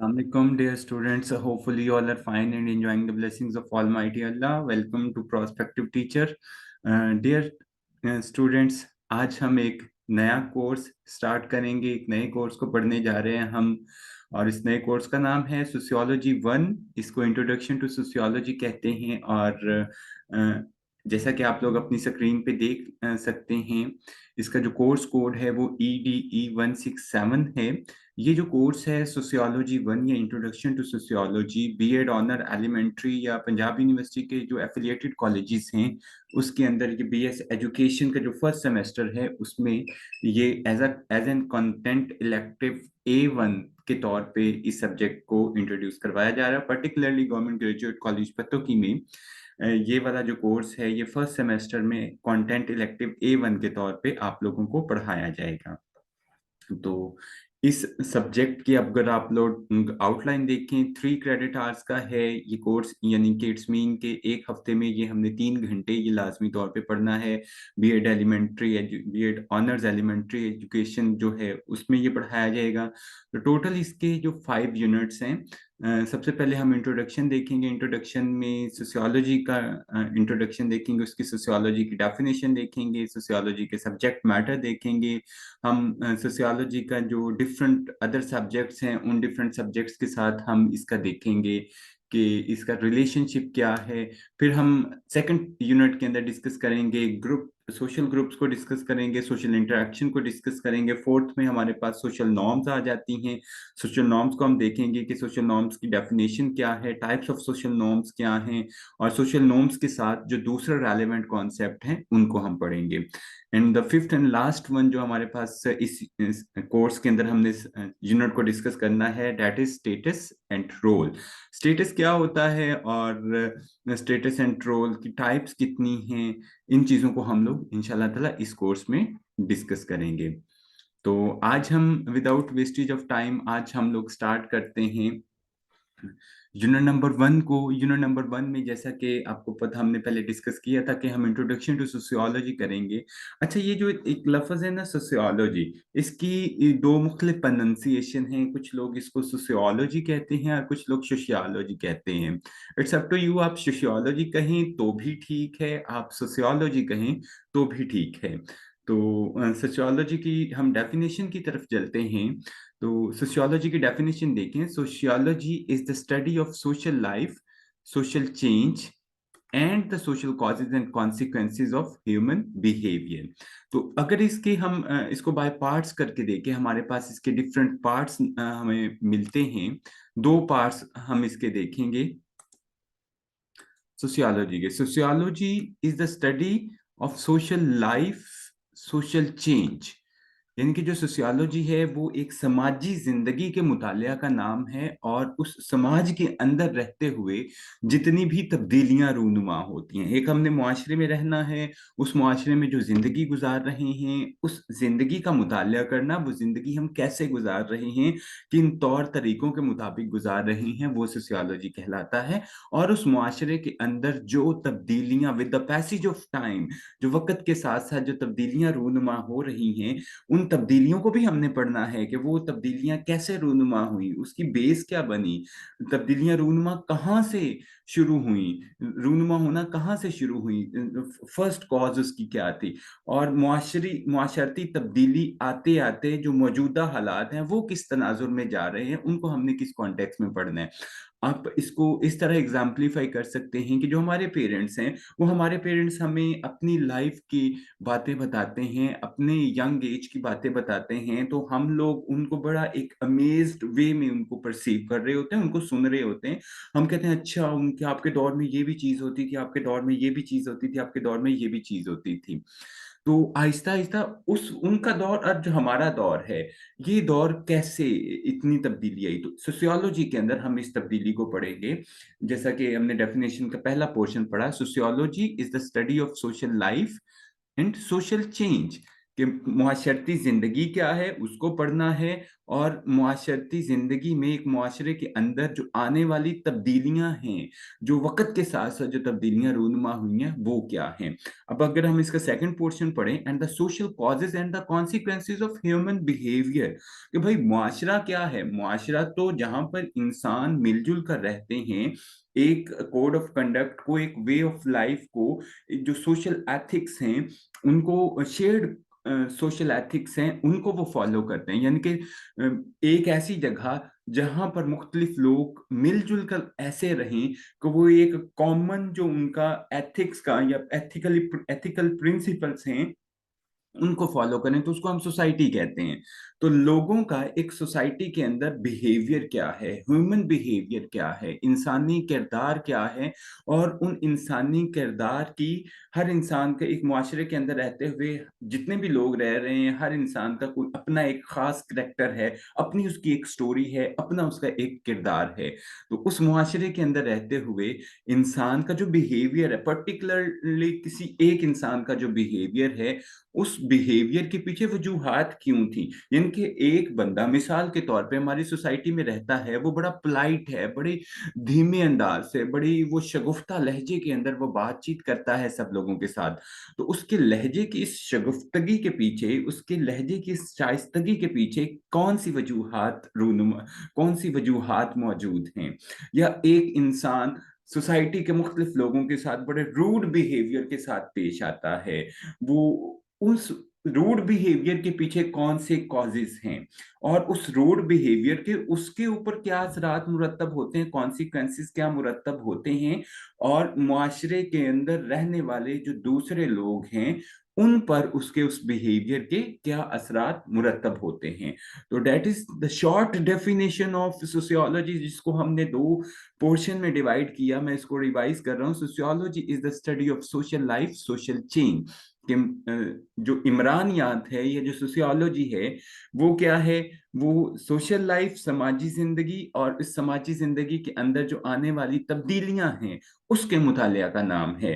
Assalamualaikum, dear students. Hopefully, you all are fine and enjoying the blessings of Almighty Allah. Welcome to Prospective Teacher. Dear students, आज हम एक नया course start करेंगे। एक नए course को पढ़ने जा रहे हैं हम, और इस नए कोर्स का नाम है सोशियोलॉजी 1। इसको इंट्रोडक्शन टू सोशियोलॉजी कहते हैं। और जैसा कि आप लोग अपनी स्क्रीन पे देख सकते हैं, इसका जो कोर्स कोड है वो EDE 167 है। ये जो कोर्स है सोशियोलॉजी 1 या introduction to sociology, B Ed honour elementary या पंजाब यूनिवर्सिटी के जो एफिलिएटेड कॉलेजेस हैं उसके अंदर ये बीएस एजुकेशन का जो फर्स्ट सेमेस्टर है उसमें ये as an content elective A1 के तौर पे इस सब्जेक्ट को इंट्रोड्यूस करवाया जा रहा है। Particularly government graduate college Pattoki में ये वाला जो कोर्स है ये फर्स्ट सेमेस्टर में कंटेंट इलेक्टिव A1 के तौर पे आप लोगों को पढ़ाया जाएगा। तो इस सब्जेक्ट की अगर आप लोग आउटलाइन देखें, 3 क्रेडिट आवर्स का है ये कोर्स, यानी कि इट्स मीन के एक हफ्ते में ये हमने 3 घंटे ये लाजमी तौर पे पढ़ना है। बीएड ऑनर्स एलिमेंट्री एजुकेशन जो है उसमें ये पढ़ाया जाएगा। तो टोटल इसके जो 5 यूनिट्स हैं, सबसे पहले हम इंट्रोडक्शन देखेंगे। इंट्रोडक्शन में सोशियोलॉजी का इंट्रोडक्शन देखेंगे, उसकी सोशियोलॉजी की डेफिनेशन देखेंगे, सोशियोलॉजी के सब्जेक्ट मैटर देखेंगे। हम सोशियोलॉजी का जो डिफरेंट अदर सब्जेक्ट्स हैं उन डिफरेंट सब्जेक्ट्स के साथ हम इसका देखेंगे कि इसका रिलेशनशिप क्या है। फिर हम सेकंड यूनिट के अंदर डिस्कस करेंगे ग्रुप, सोशल ग्रुप्स को डिस्कस करेंगे, सोशल इंटरेक्शन को डिस्कस करेंगे। फोर्थ में हमारे पास सोशल नॉर्म्स आ जाती हैं। सोशल नॉर्म्स को हम देखेंगे कि सोशल नॉर्म्स की डेफिनेशन क्या है, टाइप्स ऑफ सोशल नॉर्म्स क्या हैं, और सोशल नॉर्म्स के साथ जो दूसरा रेलेवेंट कॉन्सेप्ट हैं उनको हम पढ़ेंगे। And the fifth and last one जो हमारे पास इस कोर्स के अंदर हमने यूनिट को डिस्कस करना है, that is status and role. Status क्या होता है और स्टेटस एंड रोल की टाइप्स कितनी हैं, इन चीजों को हम लोग इंशाल्लाह ताला इस कोर्स में डिस्कस करेंगे। तो आज हम विदाउट वेस्टेज ऑफ टाइम आज हम लोग स्टार्ट करते हैं यूनिट नंबर 1 को। यूनिट नंबर 1 में जैसा कि आपको पता, हमने पहले डिस्कस किया था कि हम इंट्रोडक्शन टू सोशियोलॉजी करेंगे। अच्छा, ये जो एक लफ्ज है ना सोशियोलॉजी, इसकी दो मुख्तलिफ प्रोनाउंसिएशन हैं। कुछ लोग इसको सोशियोलॉजी कहते हैं और कुछ लोग सोशियोलॉजी कहते हैं। इट्स अप टू यू, आप सोशियोलॉजी कहें तो भी ठीक है, आप सोशियोलॉजी कहें तो भी ठीक है। तो सोशियोलॉजी की हम डेफिनेशन की तरफ चलते हैं। तो सोशियोलॉजी की डेफिनेशन देखें। Sociology is the study of social life, social change and the social causes and consequences of human behaviour. तो अगर इसके हम इसको बाय पार्ट्स करके देखें, हमारे पास इसके डिफरेंट पार्ट्स हमें मिलते हैं। 2 पार्ट्स हम इसके देखेंगे सोशियोलॉजी के। Sociology is the study of social life, social change, यानी कि जो सोशियोलॉजी है वो एक समाजी जिंदगी के मुतालिया का नाम है, और उस समाज के अंदर रहते हुए जितनी भी तब्दीलियां रूनुमा होती हैं। एक हमने मुआशरे में रहना है, उस मुआशरे में जो जिंदगी गुजार रहे हैं उस जिंदगी का मुतालिया करना, वो जिंदगी हम कैसे गुजार रहे हैं, किन तौर तरीकों के मुताबिक गुजार रहे हैं, वो सोशियोलॉजी कहलाता है। और उस मुआशरे के अंदर जो तब्दीलियां with the passage of time, जो वक्त के साथ साथ जो तब्दीलियां रूनुमा हो रही हैं, उन तब्दीलियों को भी हमने पढ़ना है कि वो तब्दीलियां कैसे रूनुमा हुई, उसकी बेस क्या बनी, तब्दीलियां रूनुमा कहाँ से शुरू हुई, रूनुमा होना कहाँ से शुरू हुई, फर्स्ट कॉज उसकी क्या थी, और मुआशरती तब्दीली आते आते जो मौजूदा हालात हैं वो किस तनाजुर में जा रहे हैं, उनको हमने किस कॉन्टेक्स्ट में पढ़ना है। आप इसको इस तरह एग्जाम्पलीफाई कर सकते हैं कि जो हमारे पेरेंट्स हैं, वो हमारे पेरेंट्स हमें अपनी लाइफ की बातें बताते हैं, अपने यंग एज की बातें बताते हैं, तो हम लोग उनको बड़ा एक अमेज्ड वे में उनको परसीव कर रहे होते हैं, उनको सुन रहे होते हैं। हम कहते हैं अच्छा, उनके आपके दौर में ये भी चीज होती थी, आपके दौर में ये भी चीज होती थी, आपके दौर में ये भी चीज होती थी। तो आहिस्ता आहिस्ता उस उनका दौर और जो हमारा दौर है, ये दौर कैसे इतनी तब्दीली आई, तो सोशियोलॉजी के अंदर हम इस तब्दीली को पढ़ेंगे। जैसा कि हमने डेफिनेशन का पहला पोर्शन पढ़ा, sociology is the study of social life and social change, कि मुआशरती ज़िंदगी क्या है उसको पढ़ना है, और मुआशरती ज़िंदगी में एक मुआशरे के अंदर जो आने वाली तब्दीलियाँ हैं, जो वक़्त के साथ-साथ जो तब्दीलियाँ रूनुमा हुई हैं, वो क्या हैं। अब अगर हम इसका सेकंड पोर्शन पढ़ें, and the social causes and the consequences of human behaviour, कि भाई मुआशरा क्या है? मुआशरा तो जहाँ पर इंसान मिल-जुल कर रहते हैं, एक कोड ऑफ कंडक्ट को, एक वे ऑफ लाइफ़ को, जो सोशल एथिक्स हैं, उनको शेयर्ड सोशल एथिक्स हैं, उनको वो फ़ॉलो करते हैं। यानी कि एक ऐसी जगह जहाँ पर मुख्तलिफ लोग मिल-जुल कर ऐसे रहें कि वो एक कॉमन जो उनका एथिक्स का या एथिकल प्रिंसिपल्स हैं, उनको फ़ॉलो करें, तो उसको हम सोसाइटी कहते हैं। तो लोगों का एक सोसाइटी के अंदर बिहेवियर क्या है, ह्यूमन बिहेवियर क्या है, इंसानी किरदार क्या है, और उन इंसानी किरदार की हर इंसान के एक मुआशरे के अंदर रहते हुए जितने भी लोग रह रहे हैं, हर इंसान का कोई अपना एक ख़ास करैक्टर है, अपनी उसकी एक स्टोरी है, अपना उसका एक किरदार है। तो उस मुआशरे के अंदर रहते हुए इंसान का जो बिहेवियर है, पर्टिकुलरली किसी एक इंसान का जो बिहेवियर है, उस बिहेवियर के पीछे वजूहात क्यों थी? यानी कि एक बंदा मिसाल के तौर पे हमारी सोसाइटी में रहता है, वो बड़ा पोलाइट है, बड़े धीमे अंदाज से, बड़ी वो शगुफ्ता लहजे के अंदर वो बातचीत करता है सब लोगों के साथ। तो उसके लहजे की इस शगुफ्तगी के पीछे, उसके लहजे की इस शाइस्तगी के पीछे कौन-सी वजूहात मौजूद हैं? या एक इंसान सोसाइटी के मुख्तलिफ लोगों के साथ बड़े रूड बिहेवियर के साथ पेश आता है। वो उस रूड बिहेवियर के पीछे कौन से कॉजेज़ हैं, और उस रूड बिहेवियर के उसके ऊपर क्या असरात मुरतब होते हैं, कॉन्सिक्वेंसेस क्या मुरतब होते हैं, और मुआशरे के अंदर रहने वाले जो दूसरे लोग हैं, उन पर उसके उस बिहेवियर के क्या असरात मुरतब होते हैं। तो that is the short definition of sociology, जिसको हमने 2 पोर्शन में डिवाइड किया। मैं इसको रिवाइज़ कर रहा हूँ। Sociology is the study of social life, social change. कि जो इमरानियात है, या जो सोशियोलॉजी है, वो क्या है? वो सोशल लाइफ, समाजी ज़िंदगी, और इस समाजी ज़िंदगी के अंदर जो आने वाली तब्दीलियाँ हैं, उसके मुतालिया का नाम है।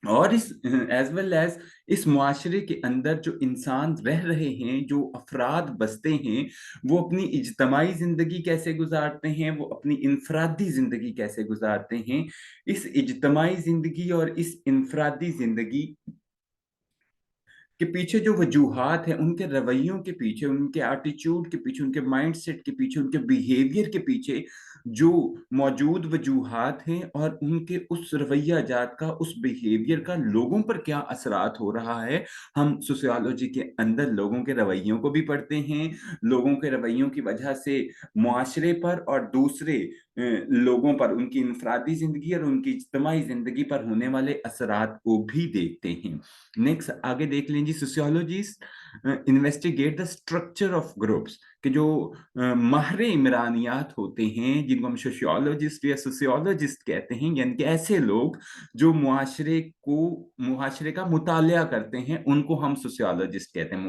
और इस एज़ वेल एज़ इस मुआशरे के अंदर जो इंसान रह रहे हैं, जो अफ़राद बसते हैं, वो अपनी इज्तिमाई ज़िंदगी कैसे गुज़ारते हैं, वो अपनी इनफ़रादी ज़िंदगी कैसे गुज़ारते हैं। इस इज्तिमाई ज़िंदगी और इस इनफ़रादी ज़िंदगी के पीछे जो वजूहात हैं, उनके रवैयों के पीछे, उनके एटीट्यूड के पीछे, उनके माइंडसेट के पीछे, उनके बिहेवियर के पीछे जो मौजूद वजूहात हैं, और उनके उस रवैया-जात का, उस बिहेवियर का लोगों पर क्या असरात हो रहा है, हम सोशियोलॉजी के अंदर लोगों के रवैयों को भी पढ़ते हैं। लोगों के रवैयों की वजह से मुआशरे पर और दूसरे लोगों पर, उनकी इनफ़रादी ज़िंदगी और उनकी इज्तिमाई ज़िंदगी पर होने वाले असरात को भी देखते हैं। नेक्स्ट आगे देख लीजिए, sociologist investigate the structure of groups, कि जो माहिर इमरानियात होते हैं, जिनको हम सोशियोलॉजिस्ट या सोशियोलॉजिस्ट कहते हैं, यानी कि ऐसे लोग जो मुआशरे का मुतालिया करते हैं, उनको हम सोशियोलॉजिस्ट कहते हैं।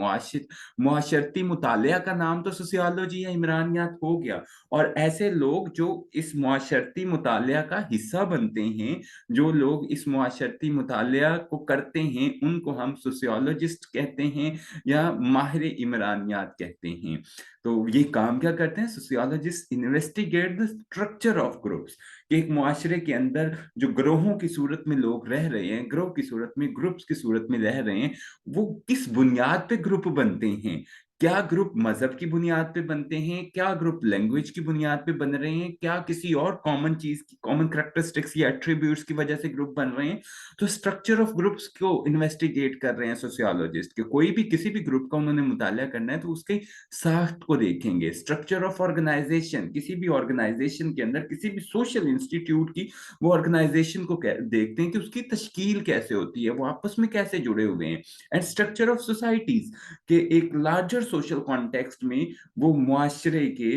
मुआशरती मुतालिया का नाम तो सोशियोलॉजी या इमरानियात हो गया, और ऐसे लोग जो इस मुआशरती मुतालिया का हिस्सा बनते हैं, जो लोग इस मुआशरती मुतालिया को करते हैं, उनको हम सोशियोलॉजिस्ट कहते हैं या माहिर इमरानियात कहते हैं। तो ये काम क्या करते हैं? Sociologist investigate the structure of groups, कि एक मुआशरे के अंदर जो ग्रोहों की सूरत में लोग रह रहे हैं, ग्रोह की सूरत में, ग्रुप्स की सूरत में रह रहे हैं, वो किस बुनियाद पे ग्रुप बनते हैं। क्या ग्रुप मज़हब की बुनियाद पे बनते हैं? क्या ग्रुप लैंग्वेज की बुनियाद पे बन रहे हैं? क्या किसी और कॉमन चीज़ की, कॉमन कैरेक्टरिस्टिक्स या एट्रिब्यूट्स की वजह से ग्रुप बन रहे हैं? तो स्ट्रक्चर ऑफ ग्रुप्स को इन्वेस्टिगेट कर रहे हैं सोशियोलॉजिस्ट, कि कोई भी किसी भी ग्रुप का उन्होंने मुतालिया करना है, तो उसके साख्त को देखेंगे। स्ट्रक्चर ऑफ ऑर्गेनाइजेशन, किसी भी ऑर्गेनाइजेशन के अंदर, किसी भी सोशल इंस्टीट्यूट की, वो ऑर्गेनाइजेशन को देखते हैं कि उसकी तश्कील कैसे होती है, वो आपस में कैसे जुड़े हुए हैं। एंड स्ट्रक्चर ऑफ सोसाइटीज, के एक लार्जर सोशल कॉन्टेक्स्ट में वो मुआशरे के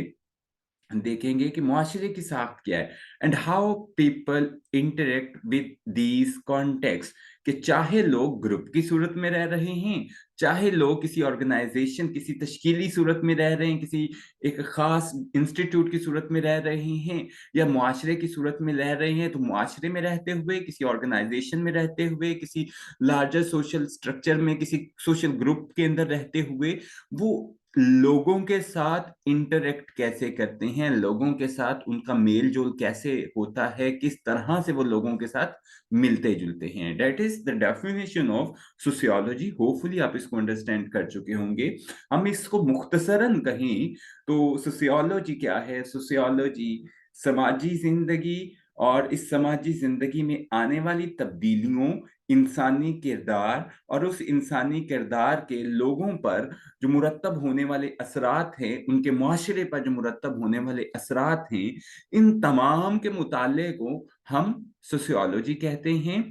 देखेंगे कि मुआशरे की साख्त क्या है, and how people interact with these context, कि चाहे लोग ग्रुप की सूरत में रह रहे हैं, चाहे लोग किसी ऑर्गेनाइजेशन, किसी तश्कीली सूरत में रह रहे हैं, किसी एक खास इंस्टीट्यूट की सूरत में रह रहे हैं, या मुआशरे की सूरत में रह रहे हैं, तो मुआशरे में रहते हुए, किसी ऑर्गेनाइजेशन में रहते हुए, किसी लार्जर सोशल स्ट्रक्चर में, किसी सोशल ग्रुप के अंदर रहते हुए, वो लोगों के साथ इंटरेक्ट कैसे करते हैं, लोगों के साथ उनका मेल जोल कैसे होता है, किस तरह से वो लोगों के साथ मिलते जुलते हैं। That is the definition of sociology. Hopefully आप इसको अंडरस्टैंड कर चुके होंगे। हम इसको मुख्तसरन कहें तो सोशियोलॉजी क्या है? सोशियोलॉजी समाजी जिंदगी और इस समाजी जिंदगी में आने वाली तब्दीलियों, इंसानी किरदार और उस इंसानी किरदार के लोगों पर जो मुरतब होने वाले असरात हैं, उनके मुआशरे पर जो मुरतब होने वाले असरात हैं, इन तमाम के मुताले को हम सोशियोलॉजी कहते हैं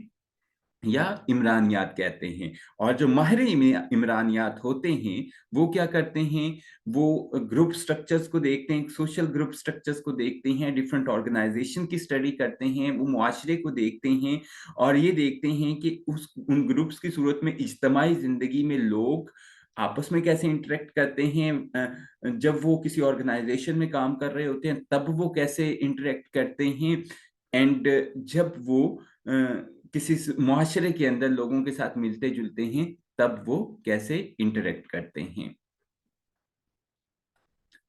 या इमरानियात कहते हैं। और जो माहिर इमरानियात होते हैं वो क्या करते हैं? वो ग्रुप स्ट्रक्चर्स को देखते हैं, सोशल ग्रुप स्ट्रक्चर्स को देखते हैं, डिफरेंट ऑर्गेनाइजेशन की स्टडी करते हैं, वो मुआशरे को देखते हैं और ये देखते हैं कि उन ग्रुप्स की सूरत में इज्तमाही जिंदगी में लोग आपस में कैसे इंटरेक्ट करते हैं, जब वो किसी ऑर्गेनाइजेशन में काम कर रहे होते हैं तब वो कैसे इंटरेक्ट करते हैं, एंड जब वो किसी मुआशरे के अंदर लोगों के साथ मिलते जुलते हैं तब वो कैसे इंटरेक्ट करते हैं।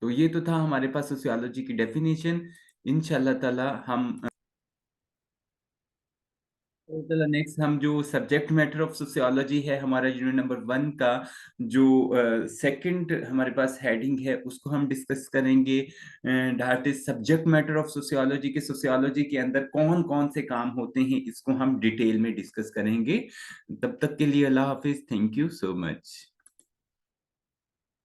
तो ये तो था हमारे पास सोशियोलॉजी की डेफिनेशन। इंशाल्लाह ताला हम चलो नेक्स्ट हम जो सब्जेक्ट मैटर ऑफ सोशियोलॉजी है हमारा यूनिट नंबर 1 का जो सेकंड हमारे पास हेडिंग है उसको हम डिस्कस करेंगे। That is subject matter of sociology के सोशियोलॉजी के अंदर कौन कौन से काम होते हैं इसको हम डिटेल में डिस्कस करेंगे। तब तक के लिए अल्लाह हाफिज। Thank you so much.